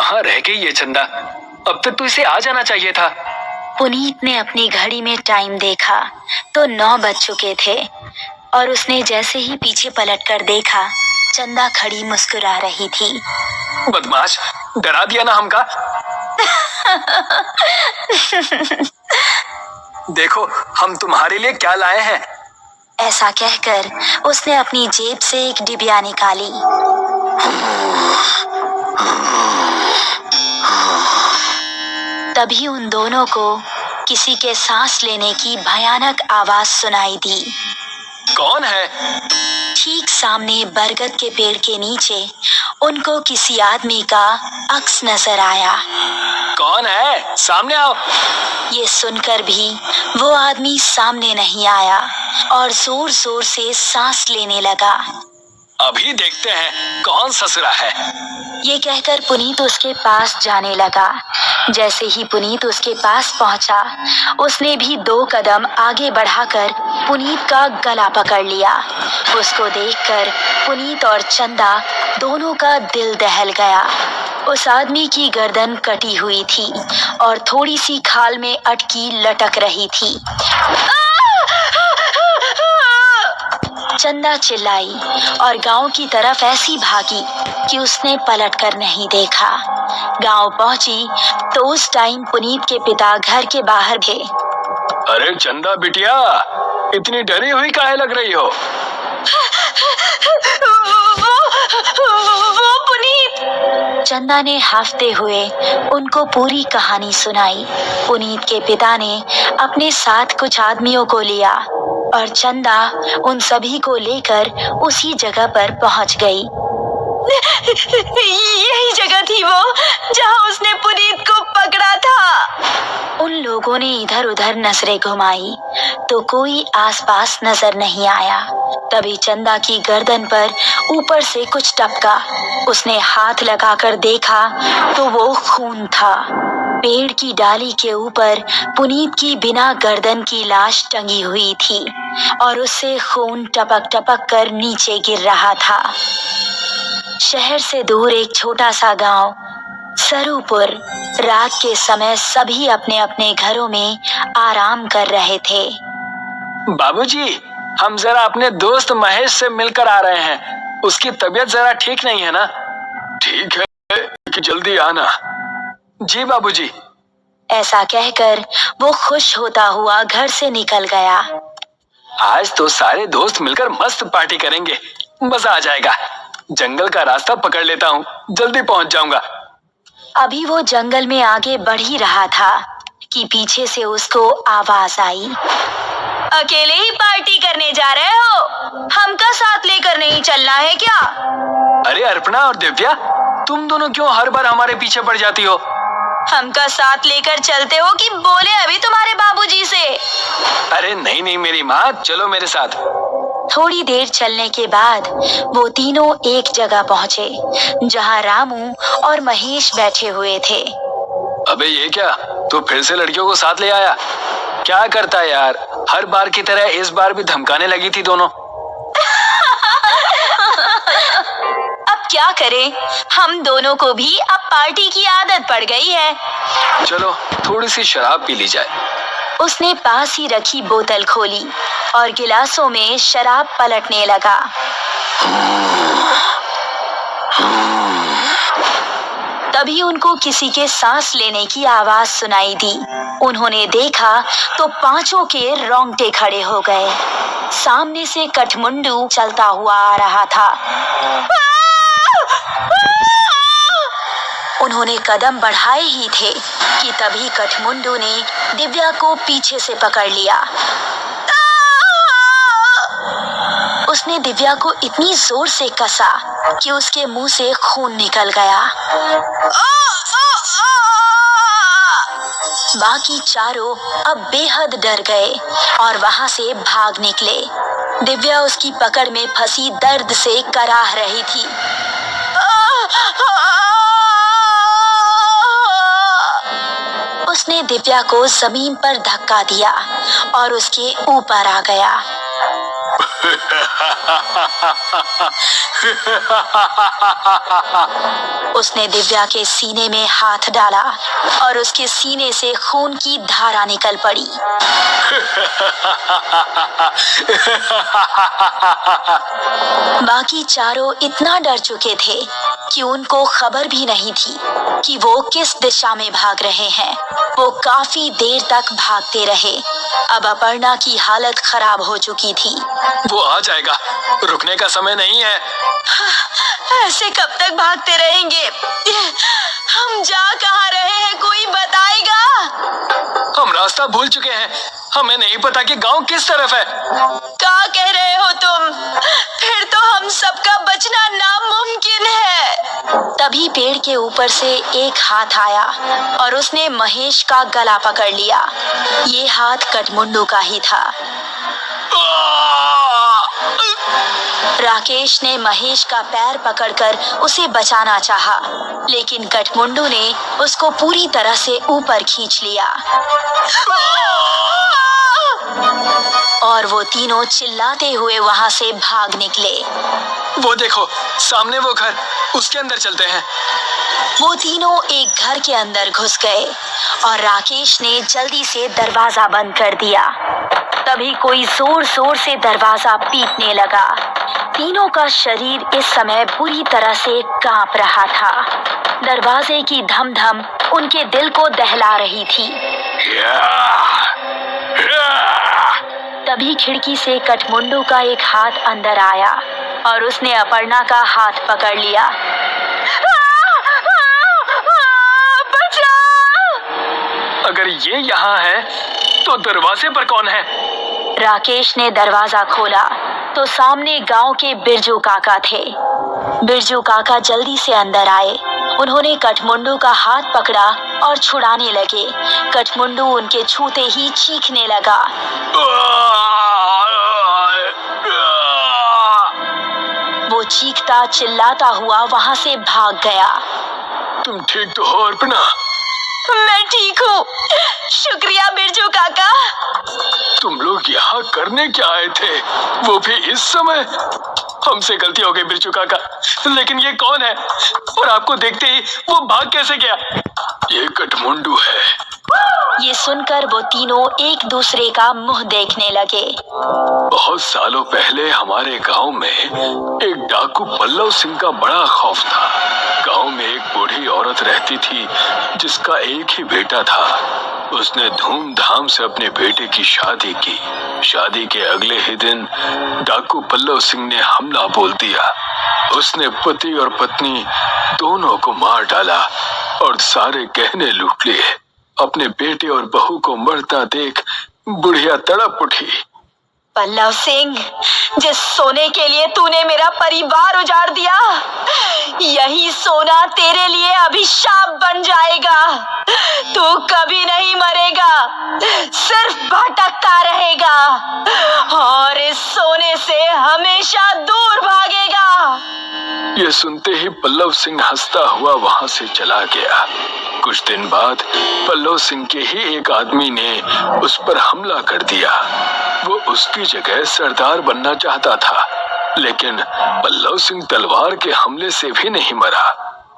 कहाँ रह गई ये चंदा? अब तक तो इसे आ जाना चाहिए था। पुनीत ने अपनी घड़ी में टाइम देखा तो 9 बज चुके थे और उसने जैसे ही पीछे पलटकर देखा, चंदा खड़ी मुस्कुरा रही थी। बदमाश, डरा दिया ना हमका। देखो हम तुम्हारे लिए क्या लाए हैं। ऐसा कहकर उसने अपनी जेब से एक डिबिया निकाली। तभी उन दोनों को किसी के सांस लेने की भयानक आवाज सुनाई दी। कौन है? ठीक सामने बरगद के पेड़ के नीचे उनको किसी आदमी का अक्स नजर आया। कौन है? सामने आओ। ये सुनकर भी वो आदमी सामने नहीं आया और जोर जोर से सांस लेने लगा। अभी देखते हैं कौन ससुरा है। ये कहकर पुनीत उसके पास जाने लगा। जैसे ही पुनीत उसके पास पहुंचा, उसने भी 2 कदम आगे बढ़ाकर पुनीत का गला पकड़ लिया। उसको देखकर पुनीत और चंदा दोनों का दिल दहल गया। उस आदमी की गर्दन कटी हुई थी और थोड़ी सी खाल में अटकी लटक रही थी। चंदा चिल्लाई और गांव की तरफ ऐसी भागी कि उसने पलटकर नहीं देखा। गांव पहुंची तो उस टाइम पुनीत के पिता घर के बाहर थे। अरे चंदा बिटिया, इतनी डरी हुई काहे लग रही हो? वो पुनीत। चंदा ने हाफते हुए उनको पूरी कहानी सुनाई। पुनीत के पिता ने अपने साथ कुछ आदमियों को लिया और चंदा उन सभी को लेकर उसी जगह पर पहुंच गई। यही जगह थी वो जहां उसने पुनीत को पकड़ा था। उन लोगों ने इधर उधर नजरें घुमाई तो कोई आसपास नजर नहीं आया। तभी चंदा की गर्दन पर ऊपर से कुछ टपका। उसने हाथ लगाकर देखा तो वो खून था। पेड़ की डाली के ऊपर पुनीत की बिना गर्दन की लाश टंगी हुई थी और उससे खून टपक टपक कर नीचे गिर रहा था। शहर से दूर एक छोटा सा गांव सरूपुर। रात के समय सभी अपने अपने घरों में आराम कर रहे थे। बाबूजी, हम जरा अपने दोस्त महेश से मिलकर आ रहे हैं। उसकी तबीयत जरा ठीक नहीं है ना? ठीक है कि जल्दी आना। जी बाबूजी। ऐसा कहकर वो खुश होता हुआ घर से निकल गया। आज तो सारे दोस्त मिलकर मस्त पार्टी करेंगे, मजा आ जाएगा। जंगल का रास्ता पकड़ लेता हूँ, जल्दी पहुँच जाऊंगा। अभी वो जंगल में आगे बढ़ ही रहा था कि पीछे से उसको आवाज आई। अकेले ही पार्टी करने जा रहे हो? हमका साथ लेकर नहीं चलना है क्या? अरे अर्पणा और दिव्या, तुम दोनों क्यों हर बार हमारे पीछे पड़ जाती हो? हमका साथ लेकर चलते हो कि बोले अभी तुम्हारे बाबूजी से? अरे नहीं नहीं मेरी माँ, चलो मेरे साथ। थोड़ी देर चलने के बाद वो तीनों एक जगह पहुंचे जहां रामू और महेश बैठे हुए थे। अबे ये क्या, तू फिर से लड़कियों को साथ ले आया? क्या करता है यार, हर बार की तरह इस बार भी धमकाने लगी थी दोनों। अब क्या करें, हम दोनों को भी अब पार्टी की आदत पड़ गई है। चलो थोड़ी सी शराब पी ली जाए। उसने पास ही रखी बोतल खोली और गिलासों में शराब पलटने लगा। तभी उनको किसी के सांस लेने की आवाज सुनाई दी। उन्होंने देखा तो पांचों के रोंगटे खड़े हो गए। सामने से कठमुंडू चलता हुआ आ रहा था। उन्होंने कदम बढ़ाए ही थे कि तभी कठमुंडू ने दिव्या को पीछे से पकड़ लिया। उसने दिव्या को इतनी जोर से कसा कि उसके मुंह से खून निकल गया। बाकी चारों अब बेहद डर गए और वहां से भाग निकले। दिव्या उसकी पकड़ में फंसी दर्द से कराह रही थी। उसने दिव्या को जमीन पर धक्का दिया और उसके ऊपर आ गया। उसने दिव्या के सीने में हाथ डाला और उसके सीने से खून की धारा निकल पड़ी। बाकी चारों इतना डर चुके थे कि उनको खबर भी नहीं थी कि वो किस दिशा में भाग रहे हैं। वो काफी देर तक भागते रहे। अब अपर्णा की हालत खराब हो चुकी थी। वो आ जाएगा, रुकने का समय नहीं है। ऐसे कब तक भागते रहेंगे? हम जा कहाँ रहे हैं, कोई बताएगा? हम रास्ता भूल चुके हैं, हमें नहीं पता कि गांव किस तरफ है। क्या कह रहे हो तुम? फिर तो हम सबका बचना नामुमकिन है। तभी पेड़ के ऊपर से एक हाथ आया और उसने महेश का गला पकड़ लिया। ये हाथ कटमुंडू का ही था। राकेश ने महेश का पैर पकड़कर उसे बचाना चाहा, लेकिन कटमुंडू ने उसको पूरी तरह से ऊपर खींच लिया और वो तीनों चिल्लाते हुए वहां से भाग निकले। वो देखो, सामने वो घर, उसके अंदर चलते हैं। वो तीनों एक घर के अंदर घुस गए और राकेश ने जल्दी से दरवाजा बंद कर दिया। तभी कोई जोर जोर से दरवाजा पीटने लगा। तीनों का शरीर इस समय बुरी तरह से कांप रहा था। दरवाजे की धम धम उनके दिल को दहला रही थी। तभी खिड़की से कटमुंडू का एक हाथ अंदर आया और उसने अपर्णा का हाथ पकड़ लिया। अगर ये यहाँ है तो दरवाजे पर कौन है? राकेश ने दरवाजा खोला तो सामने गांव के बिरजू काका थे। बिरजू काका जल्दी से अंदर आए। उन्होंने कटमुंडू का हाथ पकड़ा और छुड़ाने लगे। कटमुंडू उनके छूते ही चीखने लगा। वो चीखता चिल्लाता हुआ वहां से भाग गया। तुम ठीक तो हो अर्पणा? मैं ठीक हूँ, शुक्रिया बिरजू काका। तुम लोग यहाँ करने क्या आए थे, वो भी इस समय? हमसे गलती हो गई बिरजू काका, लेकिन ये कौन है और आपको देखते ही वो भाग कैसे गया? ये कटमुंडू है। ये सुनकर वो तीनों एक दूसरे का मुंह देखने लगे। बहुत सालों पहले हमारे गांव में एक डाकू पल्लव सिंह का बड़ा खौफ था। गांव में एक बूढ़ी औरत रहती थी जिसका एक ही बेटा था। उसने धूमधाम से अपने बेटे की शादी की। शादी के अगले ही दिन डाकू पल्लव सिंह ने हमला बोल दिया। उसने पति और पत्नी दोनों को मार डाला और सारे गहने लूट लिए। अपने बेटे और बहू को मरता देख बुढ़िया तड़प उठी। पल्लव सिंह, जिस सोने के लिए तूने मेरा परिवार उजाड़ दिया, यही सोना तेरे लिए अभिशाप बन जाएगा। तू कभी नहीं मरेगा, सिर्फ भटकता रहेगा और इस सोने से हमेशा दूर भागेगा। ये सुनते ही पल्लव सिंह हंसता हुआ वहां से चला गया। कुछ दिन बाद पल्लव सिंह के ही एक आदमी ने उस पर हमला कर दिया। वो उसकी जगह सरदार बनना चाहता था, लेकिन पल्लव सिंह तलवार के हमले से भी नहीं मरा।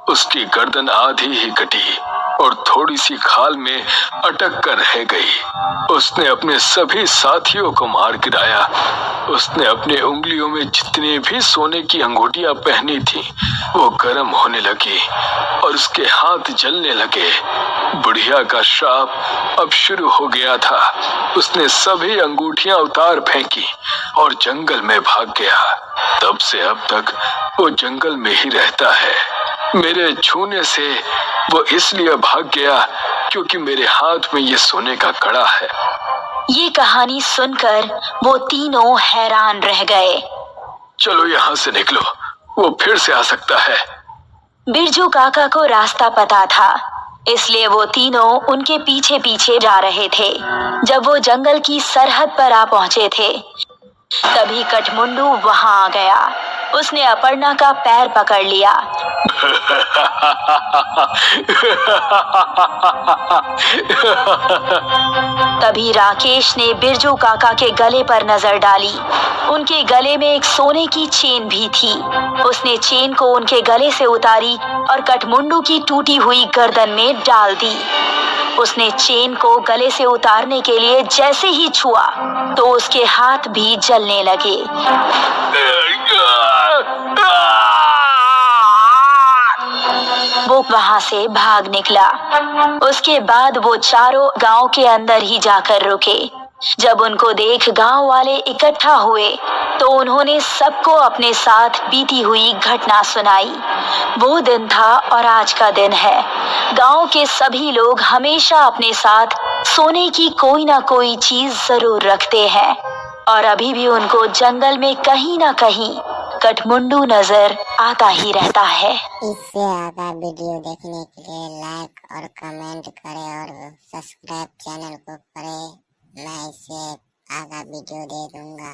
उसकी गर्दन आधी ही कटी और थोड़ी सी खाल में अटक कर रह गई। उसने अपने सभी साथियों को मार गिराया। उसने अपने उंगलियों में जितने भी सोने की अंगूठियां पहनी थी वो गर्म होने लगी और उसके हाथ जलने लगे। बुढ़िया का श्राप अब शुरू हो गया था। उसने सभी अंगूठियां उतार फेंकी और जंगल में भाग गया। तब से अब तक वो जंगल में ही रहता है। मेरे छूने से वो इसलिए भाग गया क्योंकि मेरे हाथ में ये सोने का कड़ा है। ये कहानी सुनकर वो तीनों हैरान रह गए। चलो यहाँ से निकलो, वो फिर से आ सकता है। बिरजू काका को रास्ता पता था, इसलिए वो तीनों उनके पीछे पीछे जा रहे थे। जब वो जंगल की सरहद पर आ पहुंचे थे, तभी कटमुंडू वहां आ गया। उसने अपर्णा का पैर पकड़ लिया। तभी राकेश ने बिरजू काका के गले पर नजर डाली। उनके गले में एक सोने की चेन भी थी। उसने चेन को उनके गले से उतारी और कठमुंडू की टूटी हुई गर्दन में डाल दी। उसने चेन को गले से उतारने के लिए जैसे ही छुआ तो उसके हाथ भी जलने लगे। वो वहां से भाग निकला। उसके बाद वो चारों गांव के अंदर ही जाकर रुके। जब उनको देख गांव वाले इकट्ठा हुए तो उन्होंने सबको अपने साथ बीती हुई घटना सुनाई। वो दिन था और आज का दिन है। गांव के सभी लोग हमेशा अपने साथ सोने की कोई ना कोई चीज जरूर रखते हैं और अभी भी उनको जंगल में कहीं ना कहीं कठमुंडू नजर आता ही रहता है। इससे आगे वीडियो देखने के लिए लाइक और कमेंट करें और सब्सक्राइब चैनल को करें। मैं इससे आगे वीडियो दे दूंगा।